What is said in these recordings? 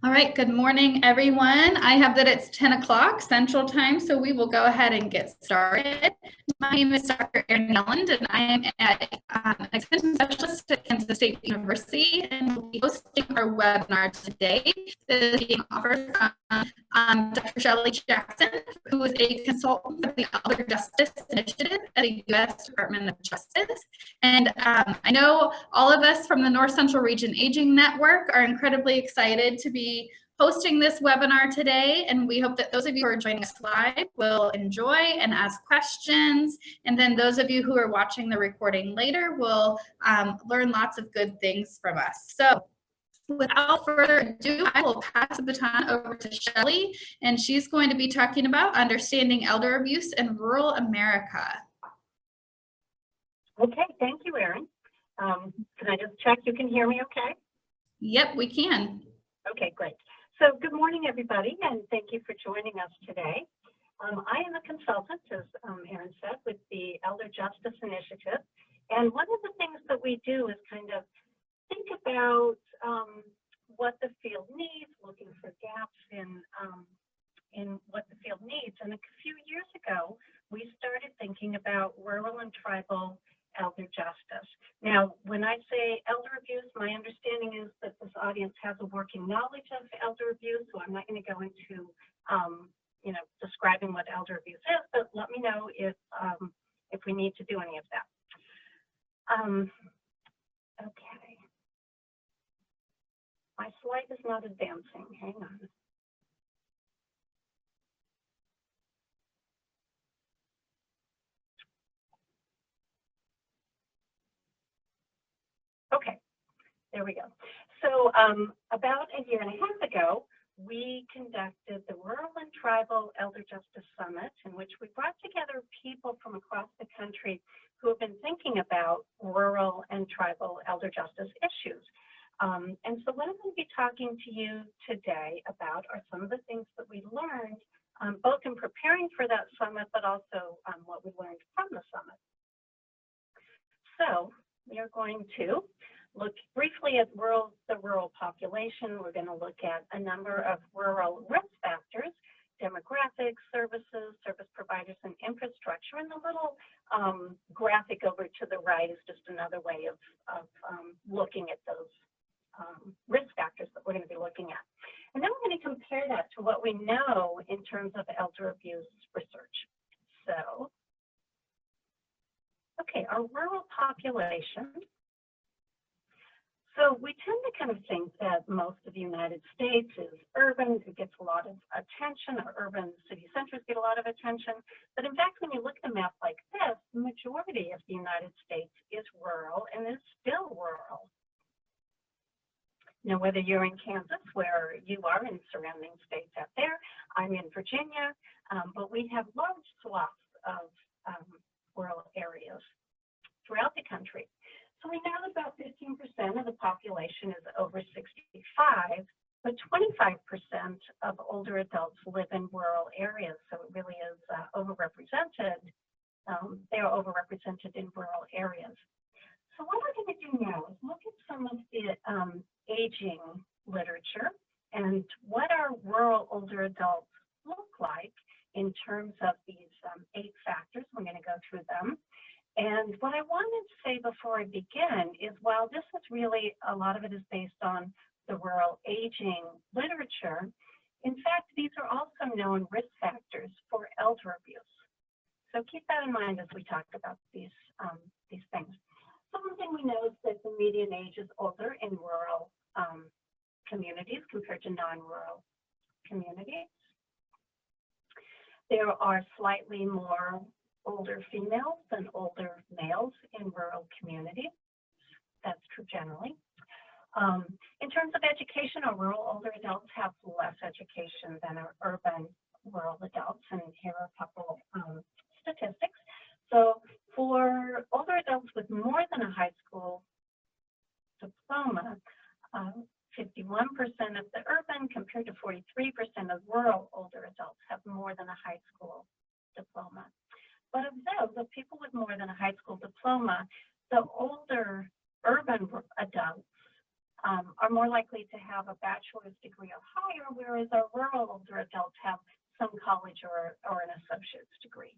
All right, good morning, everyone. I have that it's 10 o'clock Central Time, so we will go ahead and get started. My name is Dr. Erin Yelland, and I am an extension specialist at Kansas State University, and we'll be hosting our webinar today that is being offered from Dr. Shelly Jackson, who is a consultant for the Elder Justice Initiative at the U.S. Department of Justice. And I know all of us from the North Central Region Aging Network are incredibly excited to be hosting this webinar today, and we hope that those of you who are joining us live will enjoy and ask questions, and then those of you who are watching the recording later will learn lots of good things from us. So without further ado, I will pass the baton over to Shelly, and she's going to be talking about understanding elder abuse in rural America. Okay, thank you, Erin. Can I just check you can hear me okay? Yep, we can. Okay, great. So good morning, everybody, and thank you for joining us today. I am a consultant, as Erin said, with the Elder Justice Initiative. And one of the things that we do is kind of think about what the field needs, looking for gaps in what the field needs. And a few years ago, we started thinking about rural and tribal elder justice. Now, when I say elder abuse, my understanding is that this audience has a working knowledge of elder abuse, so I'm not going to go into, describing what elder abuse is, but let me know if we need to do any of that. Okay. My slide is not advancing. Hang on. Okay, there we go. So about a year and a half ago, we conducted the Rural and Tribal Elder Justice Summit, in which we brought together people from across the country who have been thinking about rural and tribal elder justice issues. And so what I'm going to be talking to you today about are some of the things that we learned, both in preparing for that summit, but also what we learned from the summit. So we are going to look briefly at the rural population. We're going to look at a number of rural risk factors, demographics, services, service providers, and infrastructure. And the little graphic over to the right is just another way of looking at those risk factors that we're going to be looking at. And then we're going to compare that to what we know in terms of elder abuse research. So, okay, our rural population. So we tend to kind of think that most of the United States is urban. It gets a lot of attention. Our urban city centers get a lot of attention. But in fact, when you look at a map like this, the majority of the United States is rural and is still rural. Now, whether you're in Kansas, where you are in surrounding states out there, I'm in Virginia, but we have large swaths of rural areas throughout the country. So we know that about 15% of the population is over 65, but 25% of older adults live in rural areas. So it really is overrepresented. They are overrepresented in rural areas. So what we're going to do now is look at some of the aging literature and what our rural older adults look like in terms of these 8 factors. We're going to go through them. And what I wanted to say before I begin is, while this is really, a lot of it is based on the rural aging literature, in fact, these are also known risk factors for elder abuse. So keep that in mind as we talk about these things. So one thing we know is that the median age is older in rural communities compared to non-rural communities. There are slightly more older females than older males in rural communities. That's true generally. In terms of education, our rural older adults have less education than our urban rural adults, and here are a couple statistics. So for older adults with more than a high school diploma, 51% of the urban compared to 43% of rural older adults have more than a high school diploma. But of those, the people with more than a high school diploma, the older urban adults are more likely to have a bachelor's degree or higher, whereas our rural older adults have some college or an associate's degree.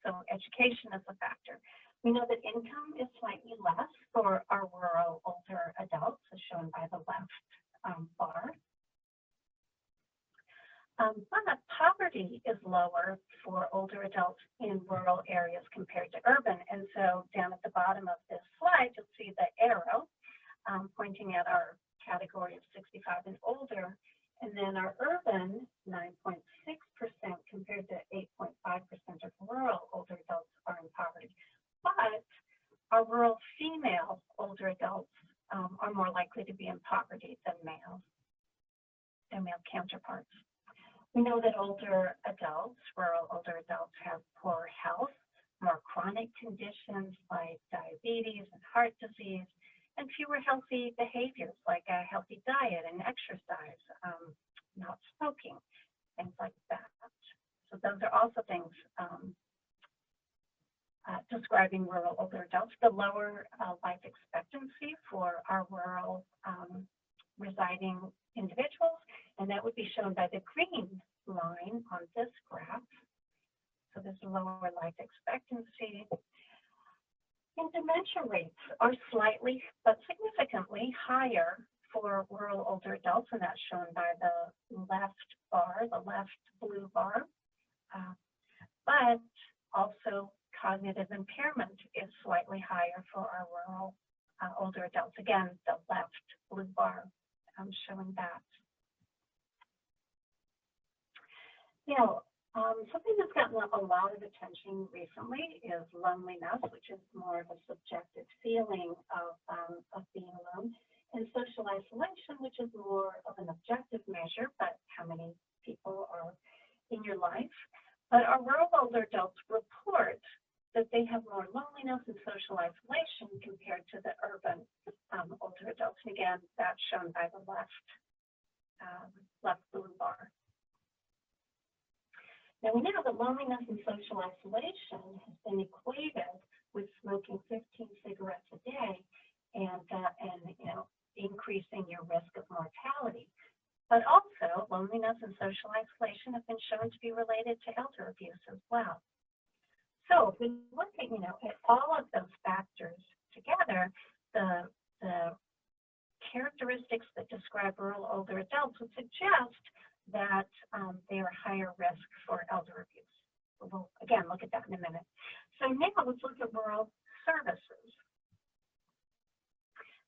So education is a factor. We know that income is slightly less for our rural older adults, as shown by the left bar. But poverty is lower for older adults in rural areas compared to urban. And so down at the bottom of this slide, you'll see the arrow pointing at our category of 65 and older. And then our urban, 9.6% compared to 8.5% of rural older adults are in poverty. But our rural female older adults are more likely to be in poverty than their male counterparts. We know that older adults, rural older adults, have poor health, more chronic conditions like diabetes and heart disease, and fewer healthy behaviors like a healthy diet and exercise, not smoking, things like that. So those are also things describing rural older adults. The lower life expectancy for our rural residing individuals, and that would be shown by the green line on this graph. So this lower life expectancy. And dementia rates are slightly but significantly higher for rural older adults, and that's shown by the left bar, the left blue bar. But also cognitive impairment is slightly higher for our rural older adults. Again, the left blue bar showing that. Something that's gotten a lot of attention recently is loneliness, which is more of a subjective feeling of being alone, and social isolation, which is more of an objective measure, but how many people are in your life. But our rural older adults report that they have more loneliness and social isolation compared to the urban older adults. And again, that's shown by the left blue bar. Now we know that loneliness and social isolation has been equated with smoking 15 cigarettes a day and increasing your risk of mortality. But also, loneliness and social isolation have been shown to be related to elder abuse as well. So if we look at at all of those factors together, the characteristics that describe rural older adults would suggest that they are higher risk for elder abuse. We'll again look at that in a minute. So now let's look at rural services.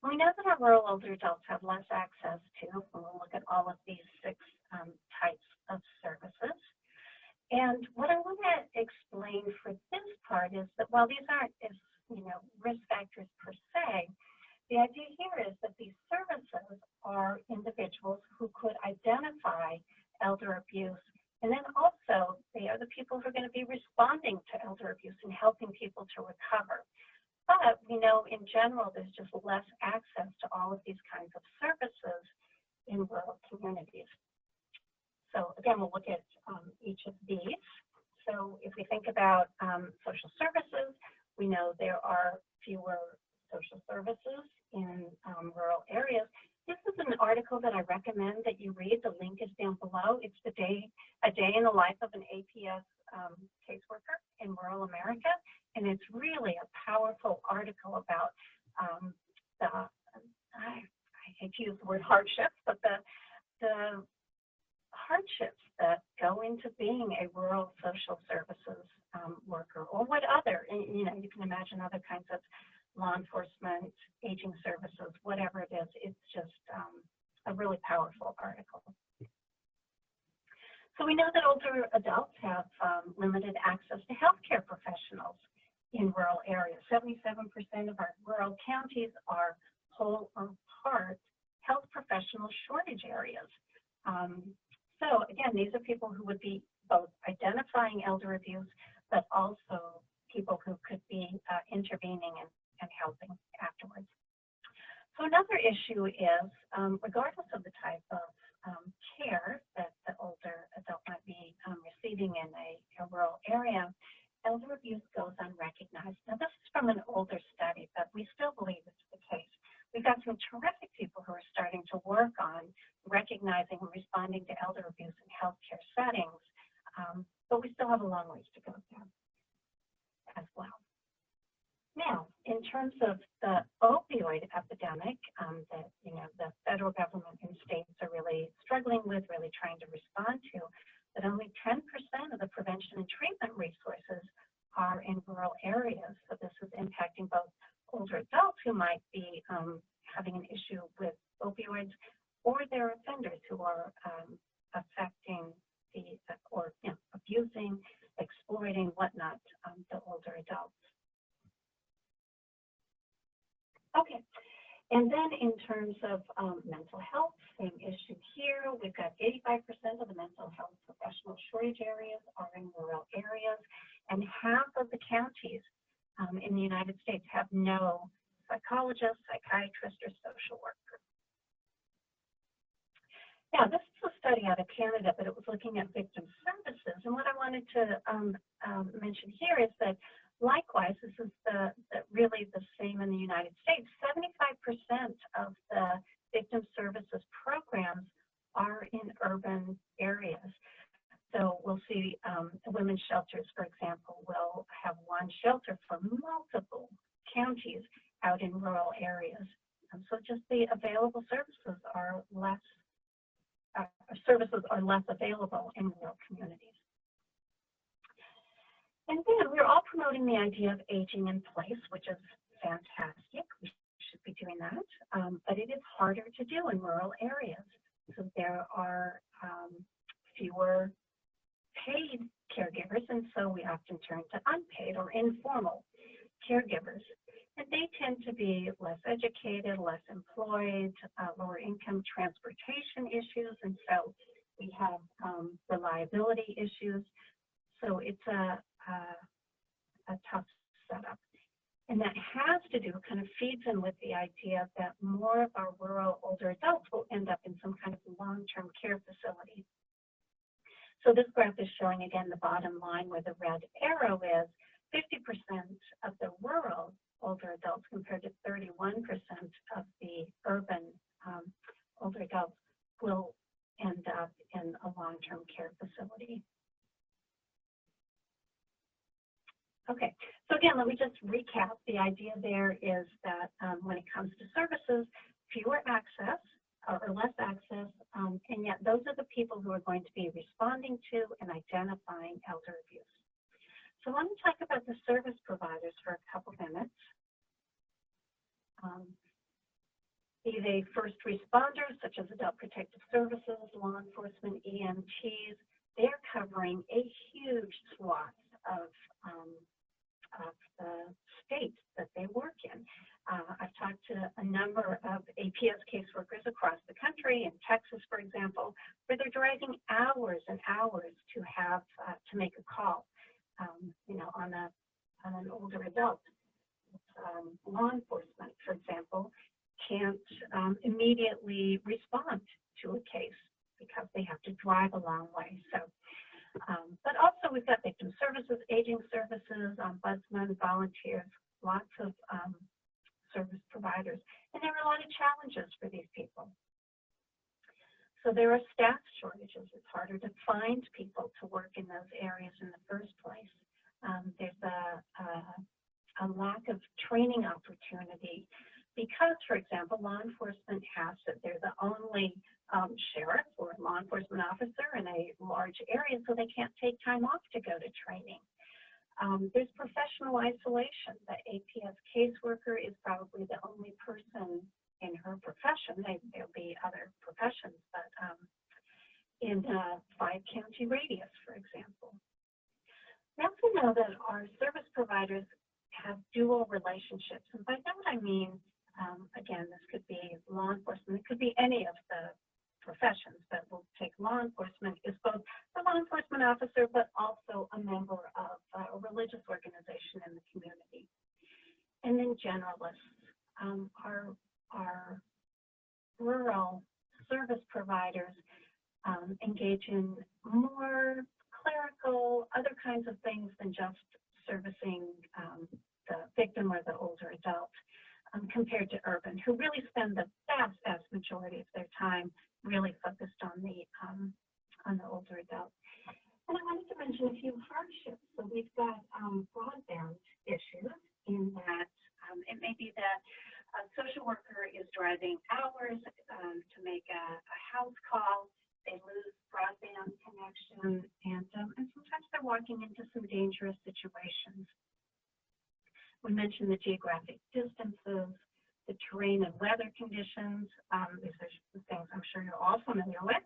We know that our rural older adults have less access to, and we'll look at all of these 6 types of services. And what I want to explain for this part is that while these aren't risk factors per se, the idea here is that these services are individuals who could identify elder abuse, and then also they are the people who are going to be responding to elder abuse and helping people to recover. But we know in general there's just less access to all of these kinds of services in rural communities. So again, we'll look at each of these. So if we think about social services, we know there are fewer social services in rural areas. This is an article that I recommend that you read. The link is down below. It's a day in the life of an APS caseworker in rural America, and it's really a powerful article about I hate to use the word hardships, but the hardships that go into being a rural social services worker, or what other, you can imagine other kinds of law enforcement, aging services, whatever it is. It's just a really powerful article. So we know that older adults have limited access to healthcare professionals in rural areas. 77% of our rural counties are whole or part health professional shortage areas. So again, these are people who would be both identifying elder abuse, but also people who could be intervening and helping afterwards. So another issue is, regardless of the type of care that the older adult might be receiving in a rural area, elder abuse goes unrecognized. Now this is from an older study, but we still believe it's the case. We've got some terrific people who are and responding to elder abuse in healthcare settings, but we still have a long ways to go there as well. Now, in terms of the opioid epidemic that the federal government and states are really struggling with, really trying to respond to, that only 10% of the prevention and treatment resources are in rural areas. So this is impacting both older adults who might be having an issue with opioids, or their offenders who are affecting or abusing, exploiting, whatnot, the older adults. Okay, and then in terms of mental health, same issue here. We've got 85% of the mental health professional shortage areas are in rural areas, and half of the counties in the United States have no psychologist, psychiatrist, or social worker. Now, this is a study out of Canada, but it was looking at victim services, and what I wanted to mention here is that likewise, this is really the same in the United States. 75% of the victim services programs are in urban areas. So we'll see women's shelters, for example, will have one shelter for multiple counties out in rural areas. So just the available services are less available in rural communities. And then we're all promoting the idea of aging in place, which is fantastic. We should be doing that, but it is harder to do in rural areas. So there are fewer paid caregivers, and so we often turn to unpaid or informal caregivers. And they tend to be less educated, less employed, lower income, transportation issues, and so we have reliability issues. So it's a tough setup. And that has to do, kind of feeds in with the idea that more of our rural older adults will end up in some kind of long-term care facility. So this graph is showing, again, the bottom line where the red arrow is 50% of the rural older adults compared to 31% of the urban older adults will end up in a long-term care facility. Okay, so again, let me just recap. The idea there is that when it comes to services, fewer access or less access, and yet those are the people who are going to be responding to and identifying elder abuse. So let me talk about the service providers for a couple minutes. Be they first responders, such as Adult Protective Services, law enforcement, EMTs, they're covering a huge swath of the states that they work in. I've talked to a number of APS caseworkers across the country, in Texas, for example, where they're driving hours and hours to have to make a call, on an older adult. Law enforcement, for example, can't immediately respond to a case because they have to drive a long way. So. But also we've got victim services, aging services, ombudsman, volunteers, lots of service providers. And there are a lot of challenges for these people. So there are staff shortages. It's harder to find people to work in those areas in the first place. There's a lack of training opportunity because, for example, law enforcement has that they're the only sheriff or law enforcement officer in a large area, so they can't take time off to go to training. There's professional isolation. The APS caseworker is probably the only person in her profession. There'll be other professions, but in a 5-county radius, for example. We also know that our service providers have dual relationships, and by that I mean, again, this could be law enforcement, it could be any of the professions, but we'll take law enforcement is both the law enforcement officer, but also a member of a religious organization in the community. And then generalists. Our rural service providers engage in more clerical, other kinds of things than just servicing the victim or the older adult, compared to urban, who really spend the vast vast majority of their time really focused on the older adults. And I wanted to mention a few hardships. So we've got broadband issues in that it may be that a social worker is driving hours to make a house call. They lose broadband connection, and sometimes they're walking into some dangerous situations. We mentioned the geographic distances, the terrain and weather conditions. These are the things I'm sure you're all familiar with.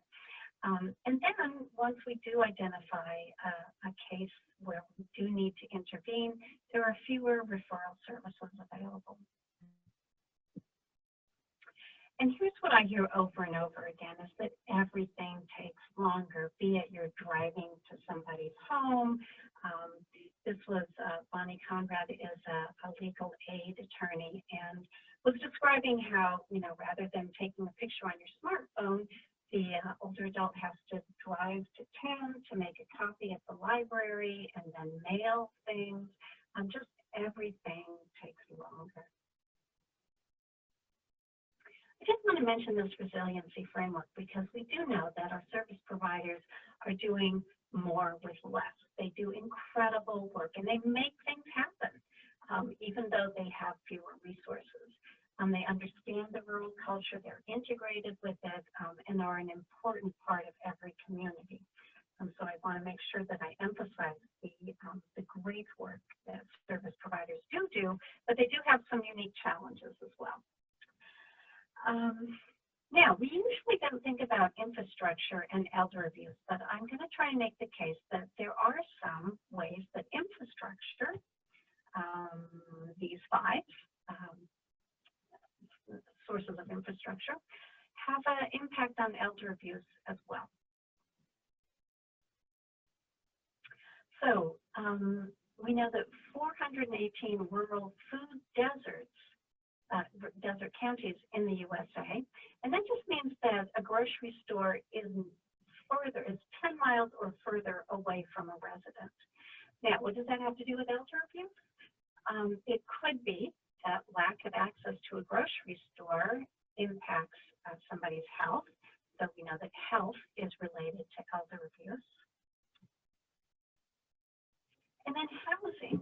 And then once we do identify a case where we do need to intervene, there are fewer referral services available. And here's what I hear over and over again is that everything takes longer, be it you're driving to somebody's home. This was Bonnie Conrad is a legal aid attorney and was describing how, rather than taking a picture on your smartphone, the older adult has to drive to town to make a copy at the library and then mail things. Just everything takes longer. I just want to mention this resiliency framework because we do know that our service providers are doing more with less. They do incredible work and they make things happen, even though they have fewer resources. They understand the rural culture, they're integrated with it, and are an important part of every community. So I want to make sure that I emphasize the great work that service providers do, but they do have some unique challenges as well. Now, we usually don't think about infrastructure and elder abuse, but I'm going to try and make the case that there are some ways that infrastructure, these five sources of infrastructure, have an impact on elder abuse as well. So we know that 418 rural food deserts, desert counties in the USA, and that just means that a grocery store is 10 miles or further away from a resident. Now, what does that have to do with elder abuse? It could be that lack of access to a grocery store impacts somebody's health. So we know that health is related to elder abuse. And then housing.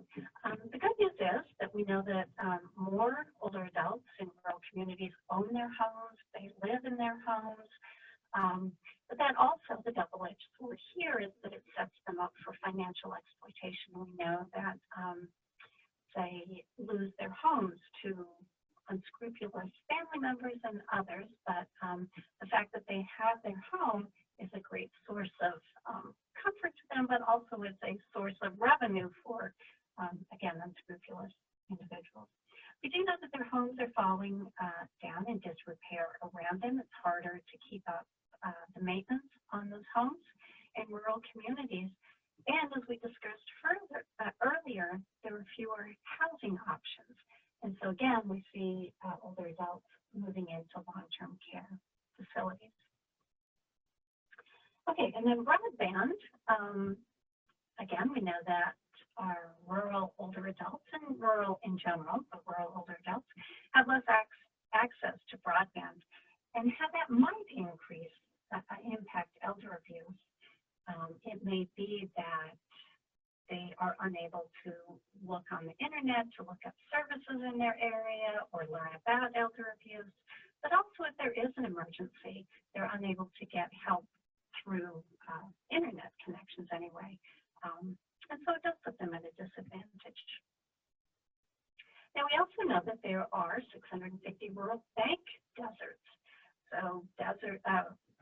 The good news is that we know that more older adults in rural communities own their homes, they live in their homes, but that also, the double-edged sword here is that it sets them up for financial exploitation. We know that they lose their homes to unscrupulous family members and others, but the fact that they have their home is a great source of comfort to them, but also is a source of revenue for, again, unscrupulous individuals. We do know that their homes are falling down in disrepair around them. It's harder to keep up the maintenance on those homes in rural communities. And as we discussed earlier, there are fewer housing options. And so again, we see older adults moving into long-term care facilities. Okay, and then broadband, again, we know that our rural older adults and rural in general, but rural older adults, have less access to broadband, and how that might impact elder abuse. It may be that they are unable to look on the internet to look up services in their area or learn about elder abuse, but also if there is an emergency, they're unable to get help through internet connections anyway. And so it does put them at a disadvantage. Now, we also know that there are 650 rural bank deserts. So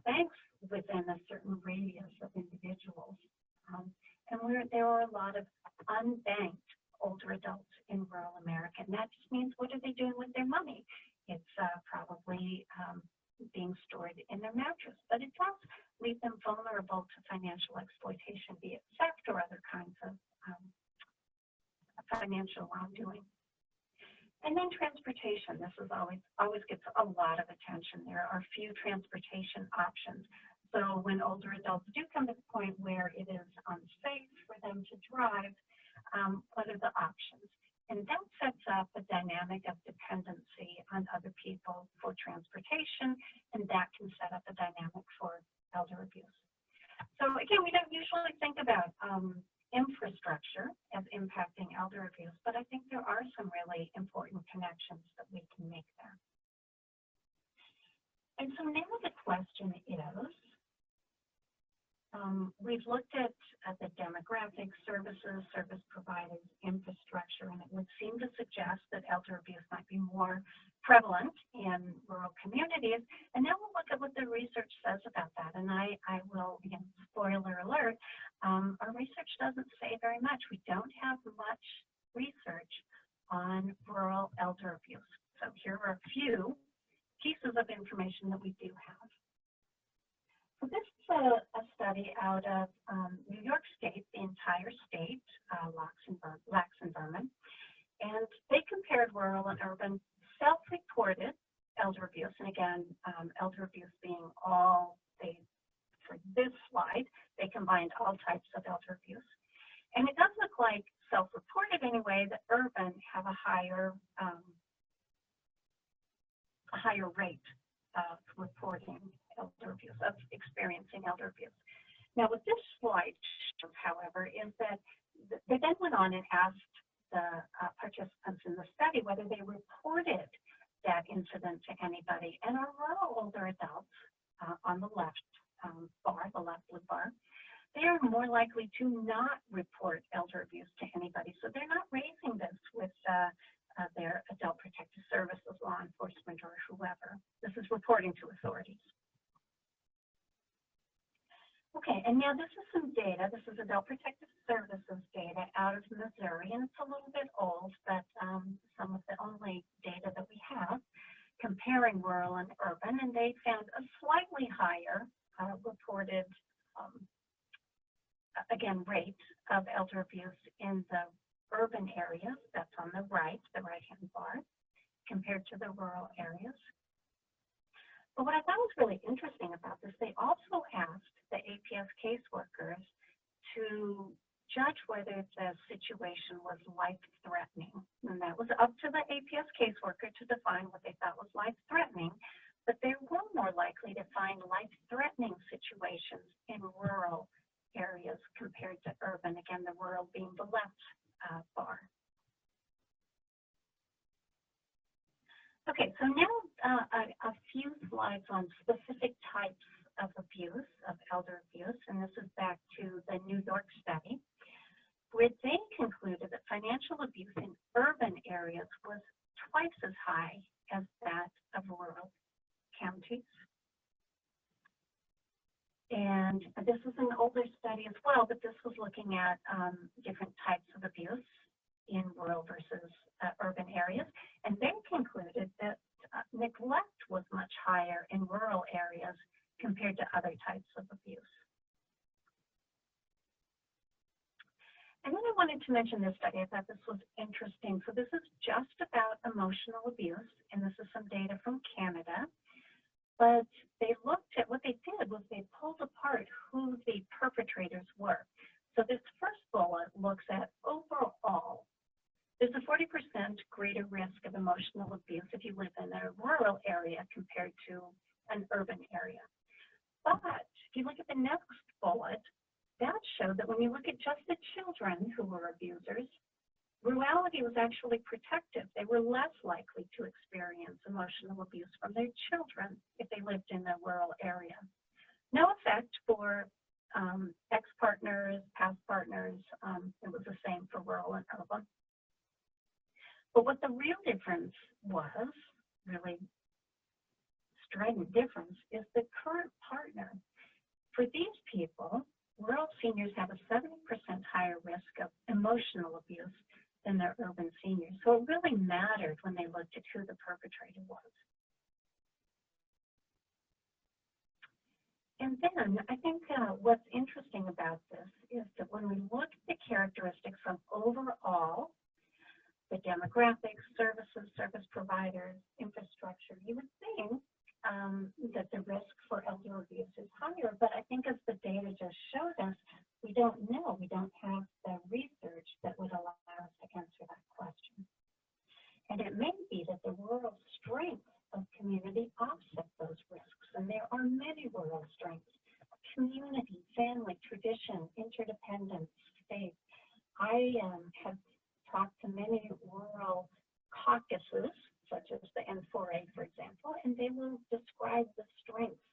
banks within a certain radius of individuals. And where there are a lot of unbanked older adults in rural America. And that just means, what are they doing with their money? It's probably being stored in their mattress, but it does leave them vulnerable to financial exploitation, be it theft or other kinds of financial wrongdoing. And then transportation. This is always gets a lot of attention. There are few transportation options. So when older adults do come to the point where it is unsafe for them to drive, what are the options? And that sets up a dynamic of dependency on other people for transportation, and that can set up a dynamic for elder abuse. So again, we don't usually think about infrastructure as impacting elder abuse, but I think there are some really important connections that we can make there. And so now the question is, we've looked at the demographics, services, service providers, infrastructure, and it would seem to suggest that elder abuse might be more prevalent in rural communities. And now we'll look at what the research says about that. And I will, again, spoiler alert, our research doesn't say very much. We don't have much research on rural elder abuse. So here are a few pieces of information that we do have. So this is a study out of New York State, the entire state, Lax and Berman, and they compared rural and urban self-reported elder abuse, and again, elder abuse being all, for this slide, they combined all types of elder abuse. And it does look like self-reported anyway, that urban have a higher rate of reporting elder abuse, of experiencing elder abuse. Now, what this slide shows, however, is that they then went on and asked the participants in the study whether they reported that incident to anybody. And our rural older adults on the left bar, the left blue bar, they are more likely to not report elder abuse to anybody. So they're not raising this with their adult protective services, law enforcement, or whoever. This is reporting to authorities. Okay, and now this is some data. This is Adult Protective Services data out of Missouri, and it's a little bit old, but some of the only data that we have comparing rural and urban, and they found a slightly higher reported, again, rate of elder abuse in the urban areas. That's on the right, the right-hand bar, compared to the rural areas. But what I thought was really interesting about this, they also asked the APS caseworkers to judge whether the situation was life-threatening. And that was up to the APS caseworker to define what they thought was life-threatening. But they were more likely to find life-threatening situations in rural areas compared to urban. Again, the rural being the left bar. Okay, so now a few slides on specific types of abuse, of elder abuse, and this is back to the New York study, where they concluded that financial abuse in urban areas was twice as high as that of rural counties. And this is an older study as well, but this was looking at different types of abuse in rural versus urban areas. And they concluded that neglect was much higher in rural areas compared to other types of abuse. And then I wanted to mention this study. I thought this was interesting. So this is just about emotional abuse, and this is some data from Canada. But they looked at, what they did was they pulled apart who the perpetrators were. So this first bullet looks at overall, there's a 40% greater risk of emotional abuse if you live in a rural area compared to an urban area. But if you look at the next bullet, that showed that when you look at just the children who were abusers, rurality was actually protective. They were less likely to experience emotional abuse from their children if they lived in a rural area. No effect for ex-partners, past partners. It was the same for rural and urban. But what the real difference was, really strident difference, is the current partner. For these people, rural seniors have a 70% higher risk of emotional abuse than their urban seniors. So it really mattered when they looked at who the perpetrator was. And then I think what's interesting about this is that when we look at the characteristics of overall, the demographics, services, service providers, infrastructure, you would think that the risk for elder abuse is higher. But I think as the data just showed us, we don't know. We don't have the research that would allow us to answer that question. offset those risks. And there are many rural strengths: community, family, tradition, interdependence, faith. I have talked to many rural caucuses, such as the N4A, for example, and they will describe the strengths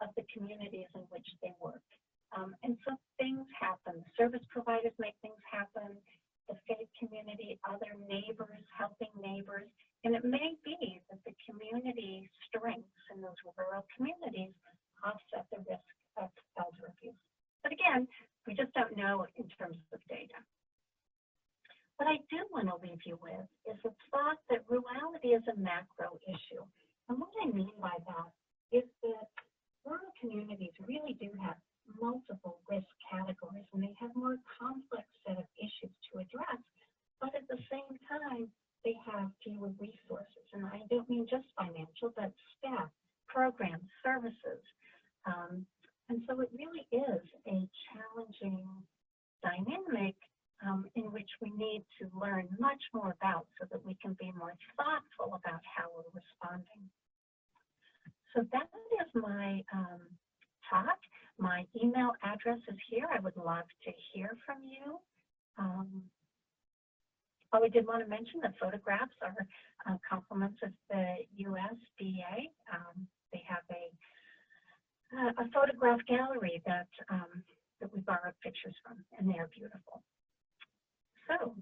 of the communities in which they work. And so things happen. Service providers make things happen. The faith community, other neighbors, helping neighbors. And it may be that the community strengths in those rural communities offset the risk of elder abuse. But again, we just don't know in terms of data. What I do want to leave you with is the thought that rurality is a macro issue. And what I mean by that is that rural communities really do have multiple risk categories, and they have more complex set of issues to address, but at the same time, they have fewer resources. And I don't mean just financial, but staff, programs, services. And so it really is a challenging dynamic in which we need to learn much more about so that we can be more thoughtful about how we're responding. So that is my talk. My email address is here. I would love to hear from you. I did want to mention that photographs are compliments of the USDA. They have a photograph gallery that we borrowed pictures from, and they are beautiful. So